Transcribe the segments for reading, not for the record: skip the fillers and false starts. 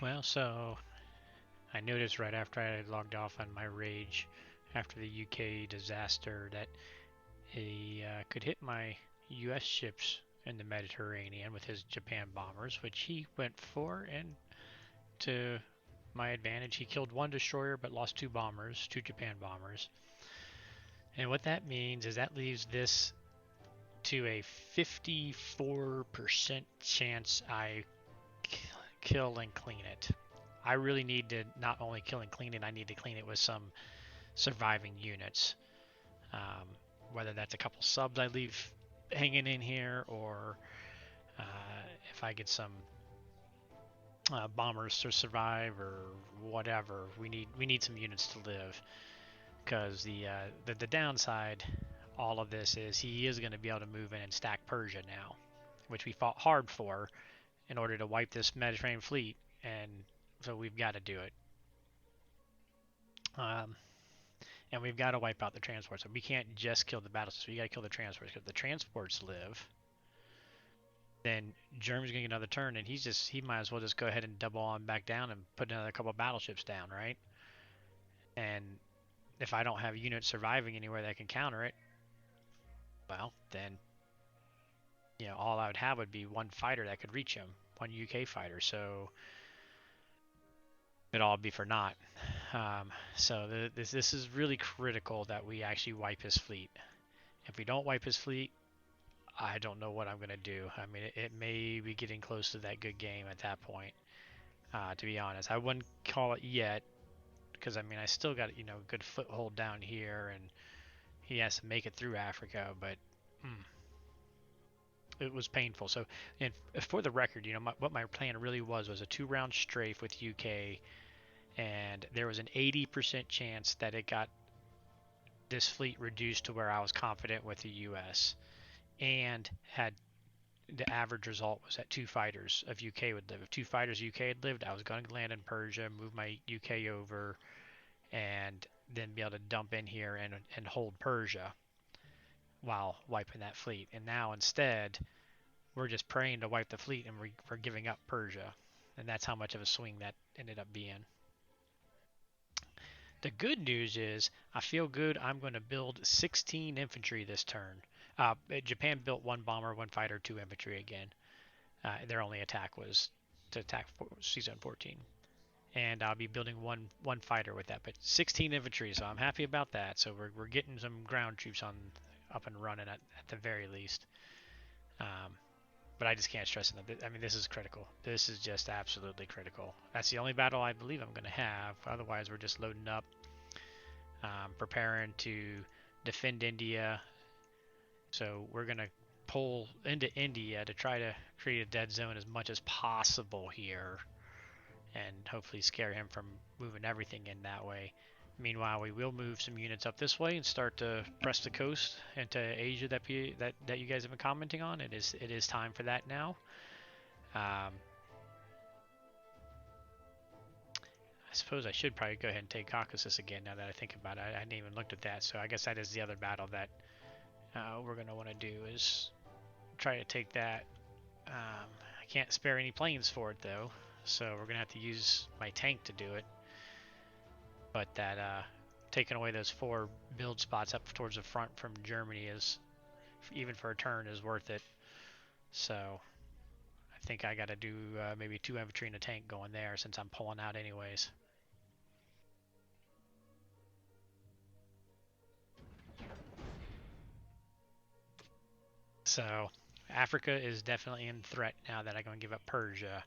Well, so I noticed right after I logged off on my rage after the UK disaster that he could hit my US ships in the Mediterranean with his Japan bombers, which he went for, and to my advantage, he killed one destroyer but lost two bombers, two Japan bombers. And what that means is that leaves this to a 54% chance I kill and clean it. I really need to not only kill and clean it, I need to clean it with some surviving units. Um, Whether that's a couple subs I leave hanging in here, or uh, if I get some bombers to survive, or whatever. We need some units to live, because the downside all of this is he is going to be able to move in and stack Persia now, which we fought hard for in order to wipe this Mediterranean fleet, and so we've got to do it. Um, and we've got to wipe out the transports. So we can't just kill the battleships. We got to kill the transports. Because if the transports live, then Germany's gonna get another turn, and he might as well just go ahead and double on back down and put another couple of battleships down, right? And if I don't have units surviving anywhere that can counter it, well, then all I would have would be one fighter that could reach him, one UK fighter. So it'd all be for naught. So this is really critical that we actually wipe his fleet. If we don't wipe his fleet, I don't know what I'm going to do. I mean, it may be getting close to that good game at that point, to be honest. I wouldn't call it yet, because, I mean, I still got, a good foothold down here, and he has to make it through Africa, but it was painful. So, and for the record, what my plan really was a 2-round strafe with UK, and there was an 80% chance that it got this fleet reduced to where I was confident with the US, and had the average result was that 2 fighters of UK would live. If 2 fighters UK had lived, I was going to land in Persia, move my UK over, and then be able to dump in here and hold Persia while wiping that fleet. And now instead, we're just praying to wipe the fleet, and we're giving up Persia. And that's how much of a swing that ended up being. The good news is I feel good. I'm going to build 16 infantry this turn. Japan built 1 bomber, 1 fighter, 2 infantry again. Their only attack was to attack season 14, and I'll be building one fighter with that. But 16 infantry, so I'm happy about that. So we're getting some ground troops on up and running at the very least. But I just can't stress enough. I mean, this is critical. This is just absolutely critical. That's the only battle I believe I'm going to have. Otherwise, we're just loading up, preparing to defend India. So we're going to pull into India to try to create a dead zone as much as possible here, and hopefully scare him from moving everything in that way. Meanwhile, we will move some units up this way and start to press the coast into Asia that you guys have been commenting on. It is time for that now. I suppose I should probably go ahead and take Caucasus again now that I think about it. I hadn't even looked at that, so I guess that is the other battle that we're going to want to do, is try to take that. I can't spare any planes for it though, so we're going to have to use my tank to do it. But that taking away those 4 build spots up towards the front from Germany is, even for a turn, is worth it. So I think I got to do maybe 2 infantry and a tank going there, since I'm pulling out anyways. So Africa is definitely in threat now that I'm going to give up Persia.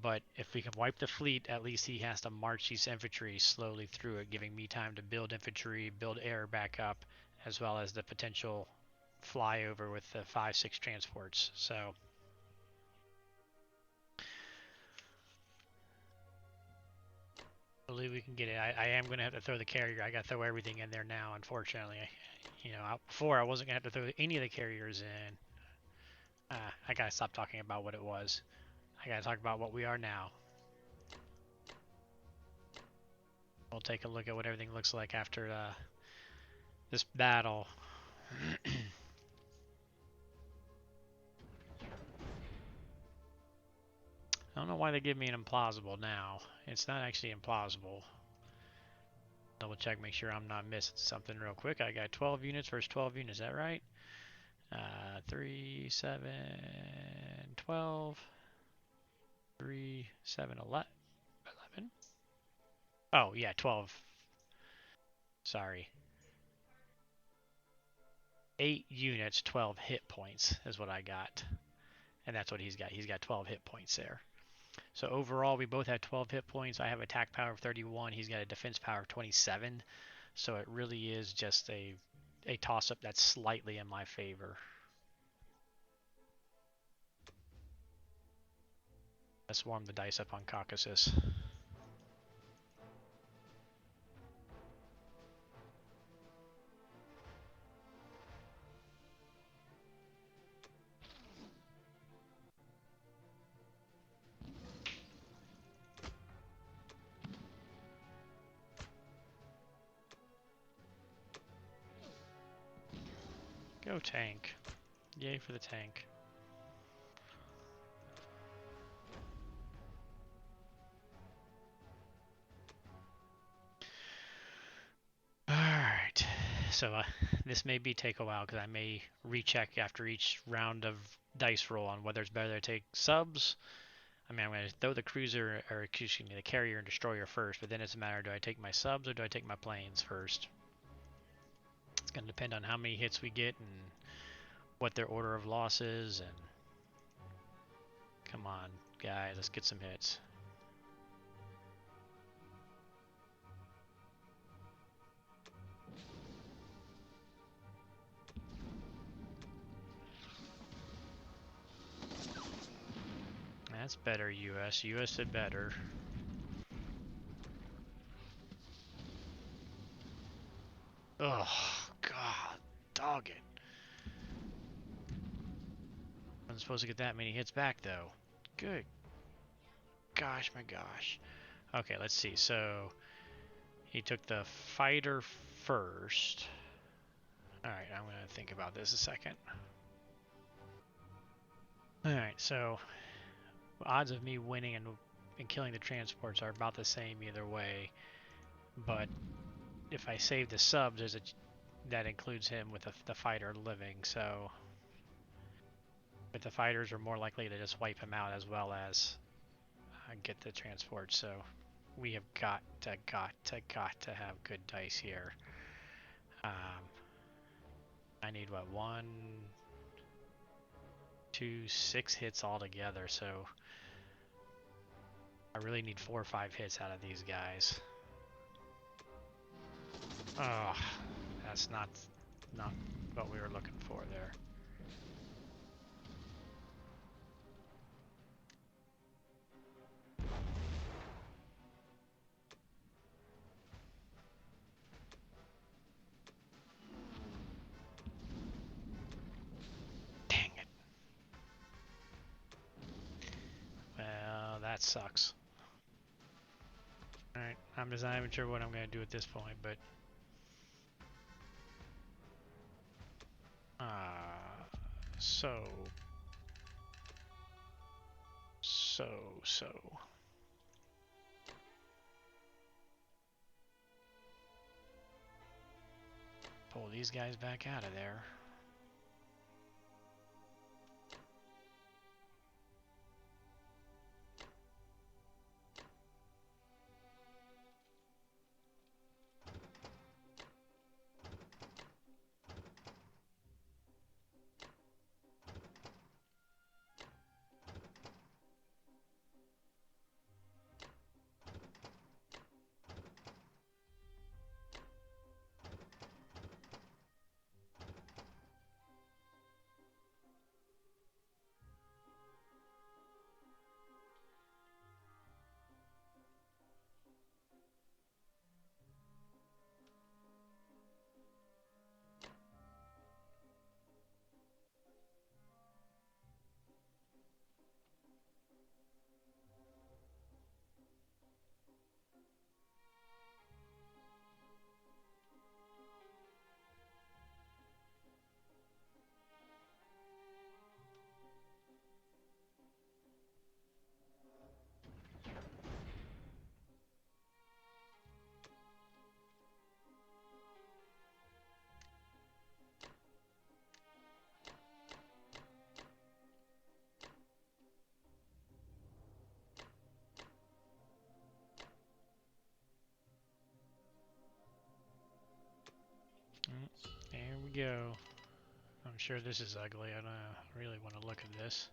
But if we can wipe the fleet, at least he has to march these infantry slowly through it, giving me time to build infantry, build air back up, as well as the potential flyover with the 5-6 transports. So I believe we can get it. I am going to have to throw the carrier. I got to throw everything in there now, unfortunately. Before I wasn't going to have to throw any of the carriers in. I got to stop talking about what it was. I got to talk about what we are now. We'll take a look at what everything looks like after this battle. don't know why they give me an implausible now. It's not actually implausible. Double check, make sure I'm not missing something real quick. I got 12 units versus 12 units, is that right? 3, 7, 12. 3, 7, 11. Oh, yeah, 12. Sorry. 8 units, 12 hit points is what I got. And that's what he's got. He's got 12 hit points there. So overall, we both have 12 hit points. I have attack power of 31. He's got a defense power of 27. So it really is just a toss-up that's slightly in my favor. Let's warm the dice up on Caucasus. Go tank. Yay for the tank. Alright, so this may take a while because I may recheck after each round of dice roll on whether it's better to take subs. I mean, I'm going to throw the cruiser, or excuse me, the carrier and destroyer first, but then it's a matter, do I take my subs or do I take my planes first? It's going to depend on how many hits we get and what their order of loss is, and come on, guys, let's get some hits. That's better, US. US did better. Oh, God, dog it. I'm supposed to get that many hits back, though. Good. Gosh, my gosh. Okay, let's see. So, he took the fighter first. Alright, I'm going to think about this a second. Alright, so odds of me winning and killing the transports are about the same either way. But if I save the subs, that includes him with the fighter living. So, but the fighters are more likely to just wipe him out as well as get the transport. So we have got to have good dice here. I need what, 1, 2, 6 hits altogether, so I really need 4 or 5 hits out of these guys. Oh, that's not what we were looking for there. Dang it. Well, that sucks. Alright, I'm just not even sure what I'm going to do at this point, but so pull these guys back out of there. go. I'm sure this is ugly. I don't really want to look at this.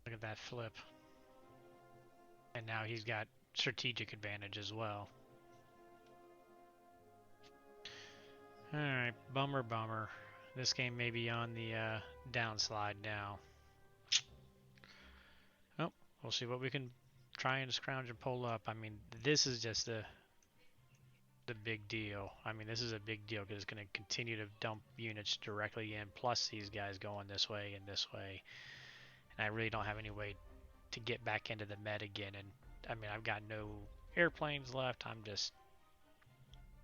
Look at that flip. And now he's got strategic advantage as well. Alright, bummer, bummer. This game may be on the downslide now. Oh, we'll see what we can try and scrounge and pull up. I mean, this is just the big deal. I mean, this is a big deal because it's going to continue to dump units directly in, plus these guys going this way and this way. And I really don't have any way to get back into the Med again. And I mean, I've got no airplanes left. I'm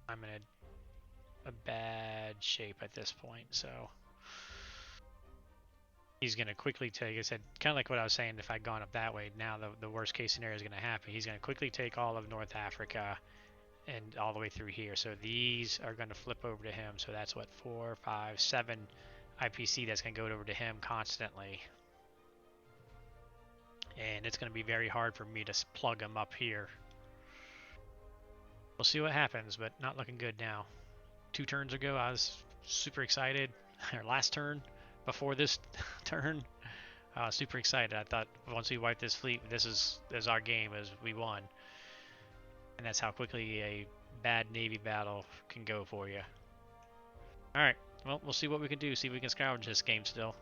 in a bad shape at this point. So he's going to quickly take, I said, kind of like what I was saying, if I'd gone up that way, now the worst case scenario is going to happen. He's going to quickly take all of North Africa and all the way through here. So these are going to flip over to him. So that's what, 4, 5, 7 IPC that's going to go over to him constantly. And it's going to be very hard for me to plug him up here. We'll see what happens, but not looking good now. 2 turns ago, I was super excited. Or last turn, before this turn, I was super excited. I thought once we wipe this fleet, this is our game, as we won. And that's how quickly a bad Navy battle can go for you. Alright, well, we'll see what we can do. See if we can scavenge this game still.